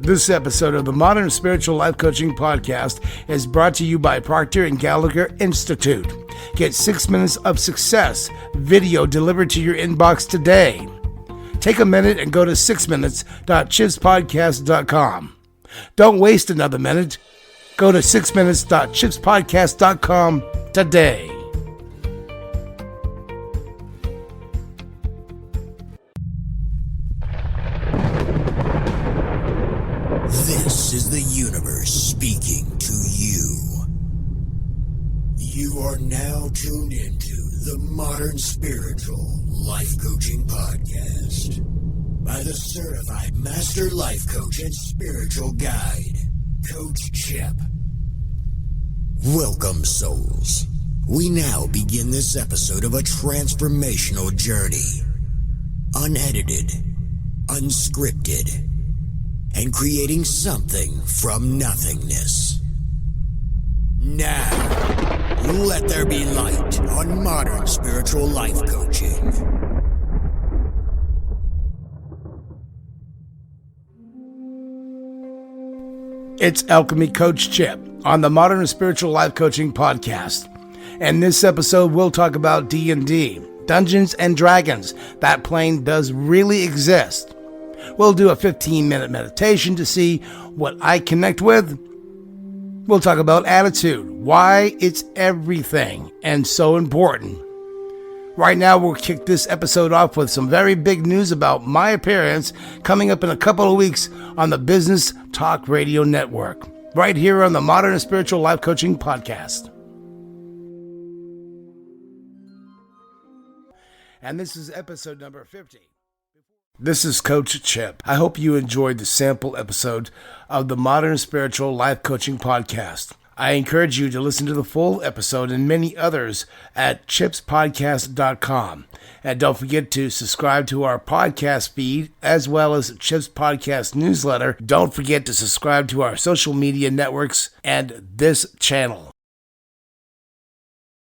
This episode of the Modern Spiritual Life Coaching Podcast is brought to you by Procter & Gallagher Institute. Get 6 minutes of success video delivered to your inbox today. Take a minute and go to 6minutes.chipspodcast.com. Don't waste another minute. Go to 6minutes.chipspodcast.com today. This is the universe speaking to you. You are now tuned into the Modern Spiritual Life Coaching Podcast by the certified master life coach and spiritual guide, Coach Chip. Welcome, souls. We now begin this episode of a transformational journey. Unedited, unscripted, and creating something from nothingness. Now, let there be light on Modern Spiritual Life Coaching. It's Alchemy Coach Chip on the Modern Spiritual Life Coaching Podcast. And this episode, we'll talk about D&D, Dungeons and Dragons. That plane does really exist. We'll do a 15-minute meditation to see what I connect with. We'll talk about attitude, why it's everything and so important. Right now, we'll kick this episode off with some very big news about my appearance coming up in a couple of weeks on the Business Talk Radio Network, right here on the Modern Spiritual Life Coaching Podcast. And this is episode number 50. This is Coach Chip. I hope you enjoyed the sample episode of the Modern Spiritual Life Coaching Podcast. I encourage you to listen to the full episode and many others at chipspodcast.com. And don't forget to subscribe to our podcast feed as well as Chip's Podcast newsletter. Don't forget to subscribe to our social media networks and this channel.